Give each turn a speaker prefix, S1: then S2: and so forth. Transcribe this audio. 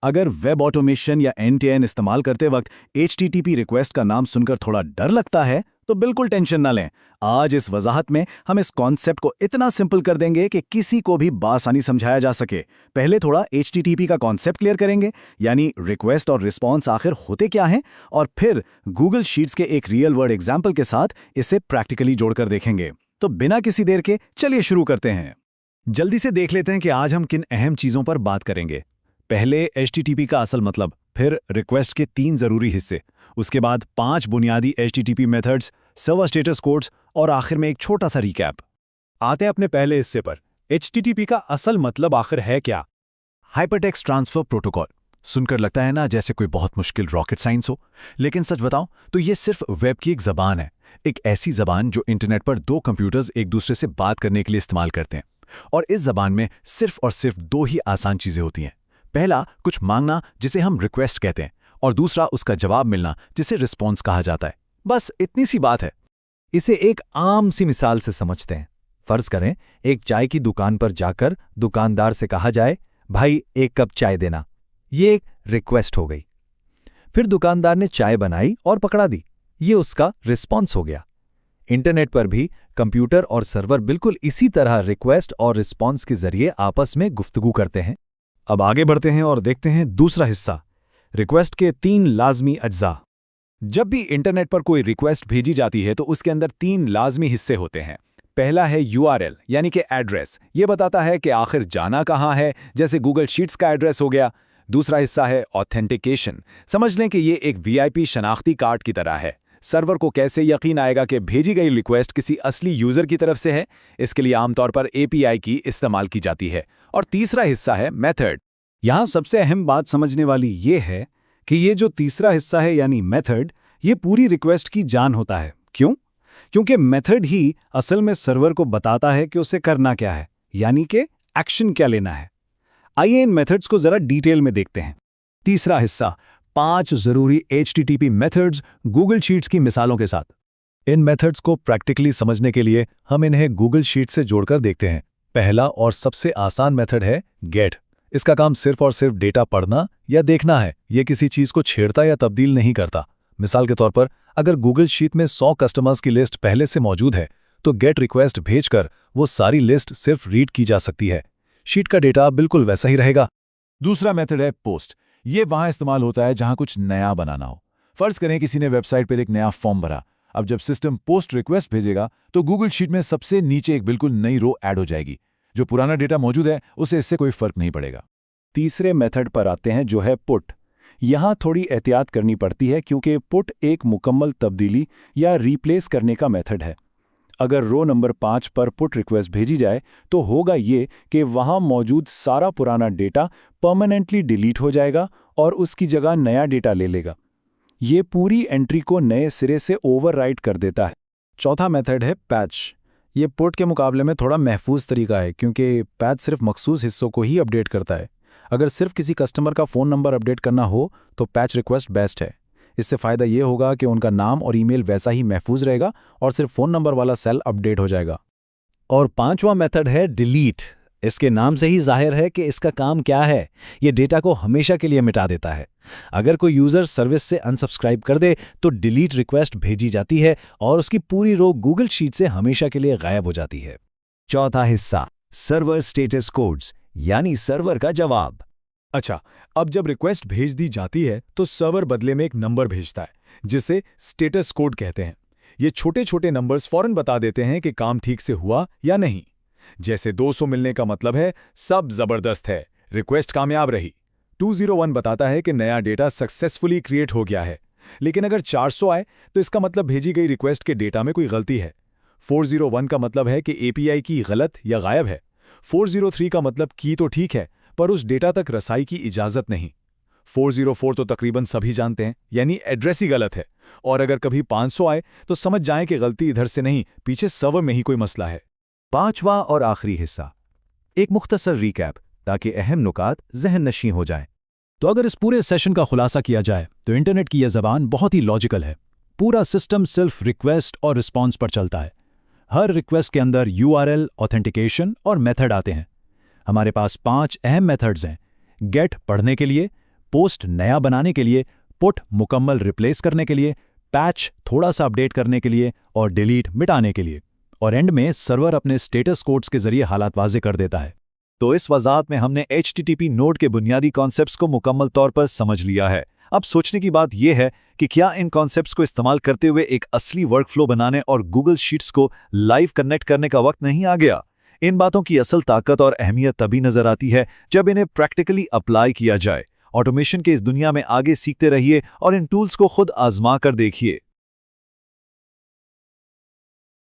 S1: अगर web automation या and to and इस्तेमाल करते वक्त HTTP रिक्वेस्ट का नाम सुनकर थोड़ा डर लगता है तो बिल्कुल टेंशन ना लें। आज इस वजाहत में हम इस कॉन्सेप्ट को इतना सिंपल कर देंगे कि किसी को भी बासानी समझाया जा सके। पहले थोड़ा HTTP का कॉन्सेप्ट क्लियर करेंगे, यानी रिक्वेस्ट और रिस्पॉन्स आखिर होते क्या हैं, और फिर गूगल शीट्स के एक रियल वर्ल्ड एग्जाम्पल के साथ इसे प्रैक्टिकली जोड़कर देखेंगे। तो बिना किसी देर के चलिए शुरू करते हैं। जल्दी से देख लेते हैं कि आज हम किन अहम चीजों पर बात करेंगे। पहले HTTP का असल मतलब, फिर रिक्वेस्ट के 3 जरूरी हिस्से, उसके बाद 5 बुनियादी HTTP methods, server status codes और आखिर में एक छोटा सा रिकैप। आते हैं अपने पहले हिस्से पर। HTTP का असल मतलब आखिर है क्या?
S2: Hypertext transfer protocol. सुनकर लगता है ना जैसे कोई बहुत मुश्किल रॉकेट साइंस हो, लेकिन सच बताऊं तो ये सिर्फ वेब की एक जबान है। एक ऐसी जबान जो इंटरनेट पर 2 कंप्यूटर्स एक दूसरे से बात करने के लिए इस्तेमाल करते हैं। और इस जबान में सिर्फ और सिर्फ 2 ही आसान चीजें होती हैं। पहला, कुछ मांगना जिसे हम रिक्वेस्ट कहते हैं, और दूसरा उसका जवाब मिलना जिसे रिस्पॉन्स कहा जाता है। बस इतनी सी बात है।
S3: इसे एक आम सी मिसाल से समझते हैं। फर्ज करें एक चाय की दुकान पर जाकर दुकानदार से कहा जाए, भाई 1 कप चाय देना। ये एक रिक्वेस्ट हो गई। फिर दुकानदार ने चाय बनाई और पकड़ा दी। ये उसका रिस्पॉन्स हो गया। इंटरनेट पर भी कंप्यूटर और सर्वर बिल्कुल इसी तरह रिक्वेस्ट और रिस्पॉन्स के जरिए आपस में गुफ्तगू करते हैं।
S1: अब आगे बढ़ते हैं और देखते हैं दूसरा हिस्सा, रिक्वेस्ट के 3 लाजमी अज्जा। जब भी इंटरनेट पर कोई रिक्वेस्ट भेजी जाती है तो उसके अंदर 3 लाजमी हिस्से होते हैं। पहला है URL यानी कि एड्रेस। ये बताता है कि आखिर जाना कहाँ है, जैसे गूगल शीट्स का एड्रेस हो गया। दूसरा हिस्सा है ऑथेंटिकेशन। समझ लें कि ये एक VIP शनाख्ती कार्ड की तरह है। सर्वर को कैसे यकीन आएगा कि भेजी गई रिक्वेस्ट किसी असली यूजर की तरफ से है? इसके लिए आमतौर पर API की इस्तेमाल की जाती है। और तीसरा हिस्सा है मेथड। यहाँ सबसे अहम बात समझने वाली ये है कि ये जो तीसरा हिस्सा है यानी मेथड, ये पूरी रिक्वेस्ट की जान होता है। क्यों? क्योंकि मेथड ही असल में सर्वर को बताता है कि उसे करना क्या है, यानी कि एक्शन क्या लेना है। आइए इन मेथड्स को जरा डिटेल में देखते हैं।
S2: तीसरा हिस्सा, 5 जरूरी HTTP मेथड्स गूगल शीट्स की मिसालों के साथ। इन मेथड्स को प्रैक्टिकली समझने के लिए हम इन्हें गूगल शीट से जोड़कर देखते हैं। पहला और सबसे आसान मेथड है गेट। इसका काम सिर्फ और सिर्फ डेटा पढ़ना या देखना है। यह किसी चीज को छेड़ता या तब्दील नहीं करता। मिसाल के तौर पर, अगर गूगल शीट में 100 कस्टमर्स की लिस्ट पहले से मौजूद है तो गेट रिक्वेस्ट भेजकर वो सारी लिस्ट सिर्फ रीड की जा सकती है। शीट का डेटा बिल्कुल वैसा ही रहेगा।
S4: दूसरा मेथड है पोस्ट। ये वहां इस्तेमाल होता है जहां कुछ नया बनाना हो। फर्ज करें किसी ने वेबसाइट पर एक नया फॉर्म भरा। अब जब सिस्टम पोस्ट रिक्वेस्ट भेजेगा तो गूगल शीट में सबसे नीचे एक बिल्कुल नई रो ऐड हो जाएगी। जो पुराना डेटा मौजूद है उसे इससे कोई फर्क नहीं पड़ेगा।
S1: तीसरे मेथड पर आते हैं जो है पुट। यहाँ थोड़ी एहतियात करनी पड़ती है क्योंकि पुट एक मुकम्मल तब्दीली या रिप्लेस करने का मेथड है। अगर रो नंबर 5 पर पुट रिक्वेस्ट भेजी जाए तो होगा ये कि वहाँ मौजूद सारा पुराना डेटा परमानेंटली डिलीट हो जाएगा और उसकी जगह नया डेटा ले लेगा। ये पूरी एंट्री को नए सिरे से ओवरराइट कर देता है। चौथा मेथड है पैच। ये पुट के मुकाबले में थोड़ा महफूज तरीका है क्योंकि पैच सिर्फ मखसूस हिस्सों को ही अपडेट करता है। अगर सिर्फ किसी कस्टमर का फ़ोन नंबर अपडेट करना हो तो पैच रिक्वेस्ट बेस्ट है। इससे फ़ायदा ये होगा कि उनका नाम और ईमेल वैसा ही महफूज रहेगा और सिर्फ फ़ोन नंबर वाला सेल अपडेट हो जाएगा।
S3: और 5वां मेथड है डिलीट। इसके नाम से ही जाहिर है कि इसका काम क्या है। ये डेटा को हमेशा के लिए मिटा देता है। अगर कोई यूज़र सर्विस से अनसब्सक्राइब कर दे तो डिलीट रिक्वेस्ट भेजी जाती है और उसकी पूरी रो गूगल शीट से हमेशा के लिए गायब हो जाती है।
S2: चौथा हिस्सा, सर्वर स्टेटस कोड्स यानी सर्वर का जवाब।
S4: अच्छा, अब जब रिक्वेस्ट भेज दी जाती है तो सर्वर बदले में एक नंबर भेजता है जिसे स्टेटस कोड कहते हैं। ये छोटे छोटे नंबर्स फौरन बता देते हैं कि काम ठीक से हुआ या नहीं। जैसे 200 मिलने का मतलब है सब जबरदस्त है, रिक्वेस्ट कामयाब रही। 201 बताता है कि नया डेटा सक्सेसफुली क्रिएट हो गया है। लेकिन अगर 400 आए तो इसका मतलब भेजी गई रिक्वेस्ट के डेटा में कोई गलती है। 401 का मतलब है कि API की गलत या गायब है। 403 का मतलब की तो ठीक है पर उस डेटा तक रसाई की इजाजत नहीं। 404 तो तकरीबन सभी जानते हैं, यानी एड्रेस ही गलत है। और अगर कभी 500 आए तो समझ जाएं कि गलती इधर से नहीं, पीछे सर्वर में ही कोई मसला है।
S2: 5वां और आखिरी हिस्सा, एक मुख्तसर रिकैप ताकि अहम नुकात ज़हन नशीं हो जाएं।
S1: तो अगर इस पूरे सेशन का खुलासा किया जाए तो इंटरनेट की यह ज़बान बहुत ही लॉजिकल है। पूरा सिस्टम सिर्फ रिक्वेस्ट और रिस्पॉन्स पर चलता है। हर रिक्वेस्ट के अंदर URL, ऑथेंटिकेशन और मेथड आते हैं। हमारे पास 5 अहम मेथड्स हैं। गेट पढ़ने के लिए,
S2: पोस्ट नया बनाने के लिए, पुट मुकम्मल रिप्लेस करने के लिए, पैच थोड़ा सा अपडेट करने के लिए और डिलीट मिटाने के लिए। और एंड में सर्वर अपने स्टेटस कोड्स के जरिए हालात वाजे कर देता है।
S1: तो इस वजाहत में हमने HTTP नोड के बुनियादी कॉन्सेप्ट्स को मुकम्मल तौर पर समझ लिया है। अब सोचने की बात यह है कि क्या इन कॉन्सेप्ट्स को इस्तेमाल करते हुए एक असली वर्कफ्लो बनाने और गूगल शीट्स को लाइव कनेक्ट करने का वक्त नहीं आ गया? इन बातों की असल ताकत और अहमियत तभी नजर आती है जब इन्हें प्रैक्टिकली अप्लाई किया जाए। ऑटोमेशन के इस दुनिया में आगे सीखते रहिए और इन टूल्स को खुद आजमा कर देखिए।